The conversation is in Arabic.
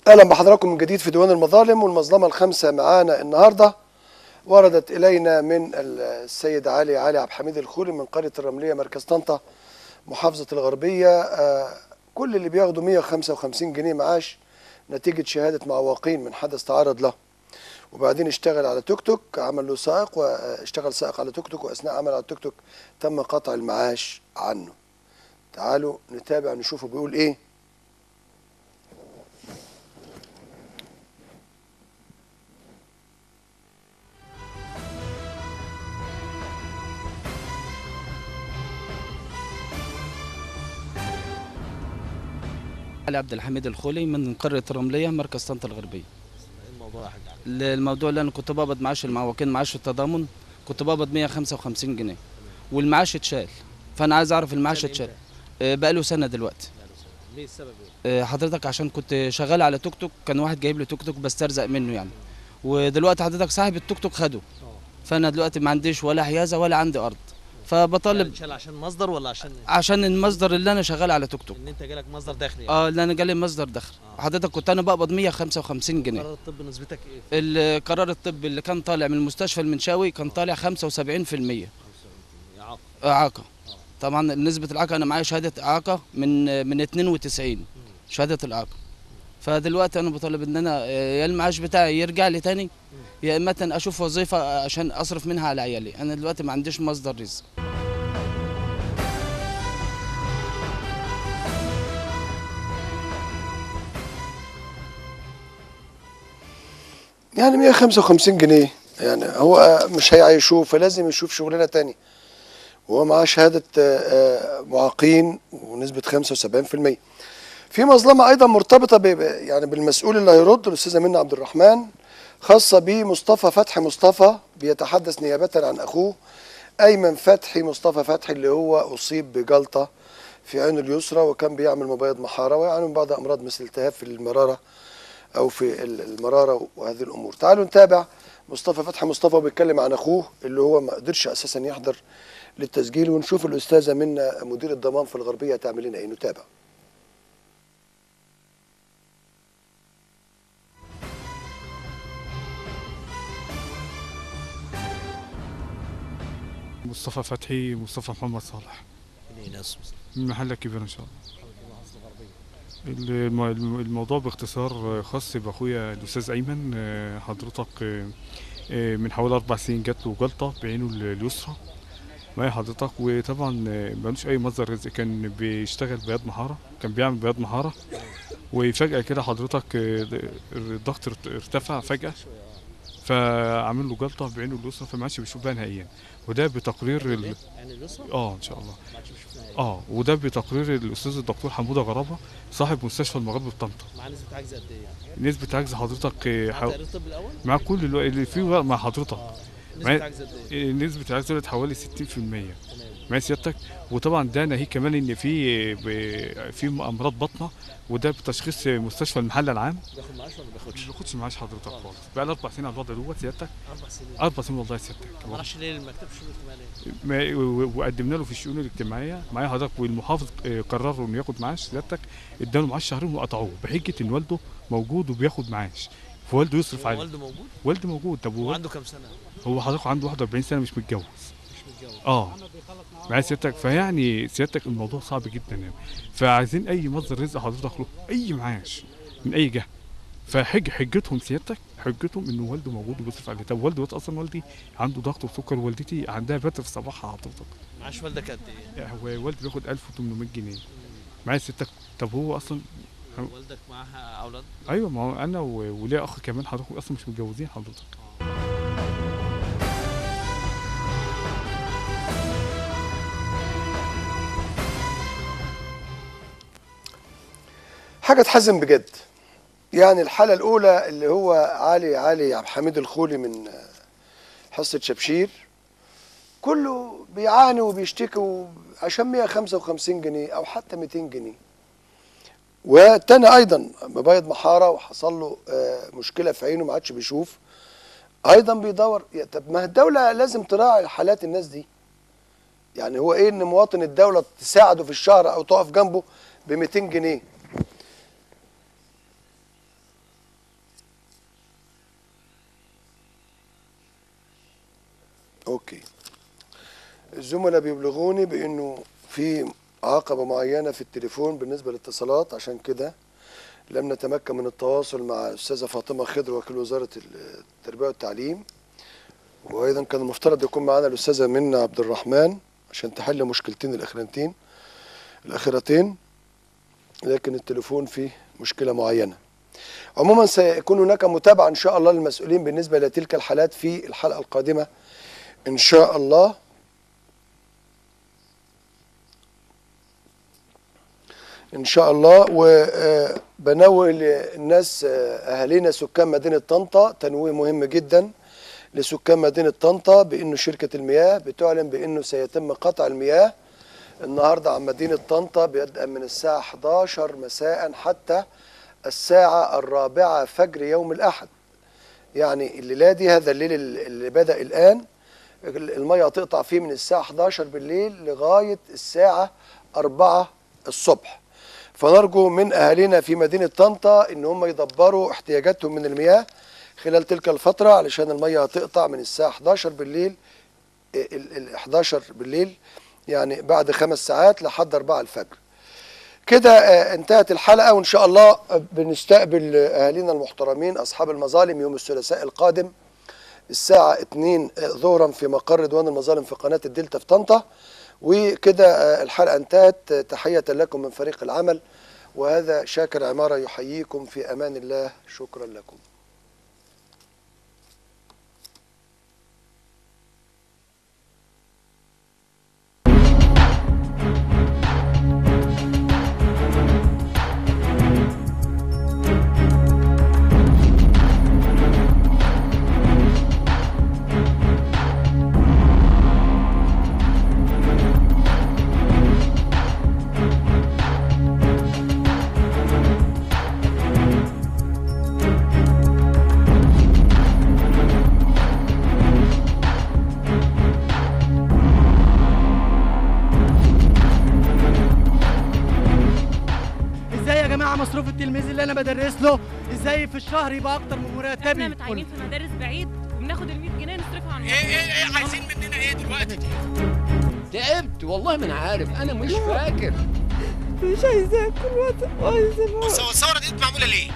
اهلا بحضراتكم من جديد في ديوان المظالم، والمظلمه الخامسه معانا النهارده وردت الينا من السيد علي عبد الحميد الخولي من قريه الرمليه مركز طنطا محافظه الغربيه. كل اللي بياخدوا 155 جنيه معاش نتيجه شهاده معوقين من حدث تعرض له، وبعدين اشتغل على توك توك، عمل له سائق واشتغل سائق على توك توك، واثناء عمل على التوك توك تم قطع المعاش عنه. تعالوا نتابع نشوفه بيقول ايه. علي عبد الحميد الخولي من قرية الرملية مركز طنطا الغربية. الموضوع يا حاج الموضوع اللي انا كنت بقبض معاش المعوقين، معاش التضامن، كنت بقبض 155 جنيه والمعاش اتشال، فانا عايز اعرف المعاش اتشال. بقى له سنة دلوقتي. ليه السبب حضرتك عشان كنت شغال على توك توك، كان واحد جايب لي توك توك بسترزق منه يعني، ودلوقتي حضرتك صاحب التوك توك خده، فانا دلوقتي ما عنديش ولا حيازة ولا عندي ارض، فبطالب. اتشال عشان مصدر ولا عشان عشان المصدر اللي انا شغال على توك توك، ان انت جالك مصدر دخل يعني؟ اللي انا جالي مصدر دخل. حضرتك كنت انا بقبض 155 جنيه. قرار الطب نسبتك ايه؟ القرار الطبي اللي كان طالع من المستشفى المنشاوي كان طالع 75% إعاقة. طبعا نسبة الإعاقة أنا معايا شهادة إعاقة من 92 شهادة الإعاقة. فدلوقتي أنا بطالب إن أنا يا المعاش بتاعي يرجع لي تاني، يا إما أشوف وظيفة عشان أصرف منها على عيالي. أنا دلوقتي ما عنديش مصدر رزق. يعني 155 جنيه يعني هو مش هيعيشوه، فلازم يشوف شغلانه تاني، وهو معاه شهاده معاقين ونسبه 75%. في مظلمه ايضا مرتبطه يعني بالمسؤول اللي هيرد الاستاذه منى عبد الرحمن، خاصه بمصطفى فتحي مصطفى، بيتحدث نيابه عن اخوه ايمن فتحي مصطفى فتحي اللي هو اصيب بجلطه في عينه اليسرى، وكان بيعمل مبيض محاره ويعاني من بعض امراض مثل التهاب في المراره او في المراره وهذه الامور. تعالوا نتابع مصطفى فتحي مصطفى بيتكلم عن اخوه اللي هو ما قدرش اساسا يحضر للتسجيل، ونشوف الاستاذه منى مدير الضمان في الغربيه هتعمل لنا ايه. نتابع. مصطفى فتحي مصطفى محمد صالح ليه ناس من محل كبير ان شاء الله. الموضوع باختصار خاص باخويا الاستاذ ايمن. حضرتك من حوالي 4 سنين جات له جلطه بعينه اليسرى معايا حضرتك، وطبعا ملوش اي مصدر رزق. كان بيشتغل بياض محاره، كان بيعمل بياض محاره، وفجاه كده حضرتك الضغط ارتفع فجاه، فعمل له جلطه بعينه اليسرى، فما عادش بيشوف بقى نهائيا. وده بتقرير يعني اليسرى؟ ان شاء الله. وده بتقرير الاستاذ الدكتور حموده غرابه صاحب مستشفى المغرب بطنطا. مع نسبه عجز قد ايه يعني؟ نسبه عجز حضرتك مع تقرير الطب الاول؟ مع كل اللي فيه مع حضرتك. نسبه عجز قد ايه؟ نسبه العجز طلعت حوالي 60% مع سيادتك. وطبعا ده ناهيك كمان ان في امراض بطنه، وده بتشخيص مستشفى المحله العام. بياخد معاش ولا ما بياخدش معاش حضرتك خالص. بقى له 4 سنين على الوضع دوت سيادتك. 4 سنين؟ 4 سنين والله سيادتك. ما اعرفش ليه ما كتبش الشؤون الاجتماعيه. وقدمنا له في الشؤون الاجتماعيه معايا حضرتك، والمحافظ قرروا انه ياخد معاش سيادتك، اداله معاش شهرين وقطعوه بحجه ان والده موجود وبياخد معاش، فوالده يصرف عليه. والده موجود؟ والده موجود. طب هو عنده كام سنه؟ هو حضرتك عنده 41 سنه، مش متجوز. مش متجوز؟ معايا سيادتك. فيعني سيادتك الموضوع صعب جدا يعني، فعايزين اي مصدر رزق حضرتك له، اي معاش من اي جهه. حجتهم سيادتك، حجتهم انه والده موجود وبيصرف عليه. طب والده اصلا والدي عنده ضغط وسكر، ووالدتي عندها بتر في صباحها حضرتك. معاش والدك قد ايه؟ هو والدي بياخد 1800 جنيه معايا سيادتك. طب هو اصلا والدك معاها اولاد؟ ايوه، ما هو انا وليا اخ كمان حضرتك اصلا مش متجوزين حضرتك. حاجه تحزن بجد. يعني الحاله الاولى اللي هو علي عبد الحميد الخولي من حصه شبشير، كله بيعاني وبيشتكي عشان 155 جنيه او حتى 200 جنيه. والتاني ايضا مبيض محاره وحصل له مشكله في عينه ما عادش بيشوف، ايضا بيدور. طب ما الدوله لازم تراعي حالات الناس دي. يعني هو ايه ان مواطن الدوله تساعده في الشهر او تقف جنبه ب 200 جنيه؟ اوكي. الزملاء بيبلغوني بانه في عقبة معينة في التليفون بالنسبة للاتصالات، عشان كده لم نتمكن من التواصل مع الأستاذة فاطمة خضر وكيل وزارة التربية والتعليم، وأيضا كان المفترض يكون معنا الأستاذة منى عبد الرحمن عشان تحل مشكلتين الأخيرتين، لكن التليفون فيه مشكلة معينة. عموما سيكون هناك متابعة إن شاء الله للمسؤولين بالنسبة لتلك الحالات في الحلقة القادمة إن شاء الله. إن شاء الله. وبنوه الناس أهالينا سكان مدينة طنطا تنويه مهم جدا لسكان مدينة طنطا بأنه شركة المياه بتعلن بأنه سيتم قطع المياه النهاردة عن مدينة طنطا بدءا من الساعة 11 مساء حتى الساعة 4 فجر يوم الأحد. يعني الليلة دي، هذا الليل اللي بدأ الآن، المياه هتقطع فيه من الساعة 11 بالليل لغاية الساعة 4 الصبح. فنرجو من أهالينا في مدينة طنطا إن هم يدبروا احتياجاتهم من المياه خلال تلك الفترة، علشان المياه هتقطع من الساعة 11 بالليل، 11 بالليل يعني بعد 5 ساعات لحد 4 الفجر. كده انتهت الحلقة، وإن شاء الله بنستقبل أهالينا المحترمين أصحاب المظالم يوم الثلاثاء القادم الساعة 2 ظهرا في مقر ديوان المظالم في قناة الدلتا في طنطا. وكده الحلقة انتهت. تحية لكم من فريق العمل، وهذا شاكر عمارة يحييكم في أمان الله. شكرا لكم. مصروف التلميذ اللي انا بدرس له ازاي في الشهر يبقى اكتر من مرتبي؟ احنا متعينين في مدارس بعيد وبناخد ال 100 جنيه نصرفها على ايه عايزين مننا ايه دلوقتي؟ تعبت والله ما انا عارف، انا مش فاكر. مش عايزة اكل وعايزة الصورة دي معمولة ليه؟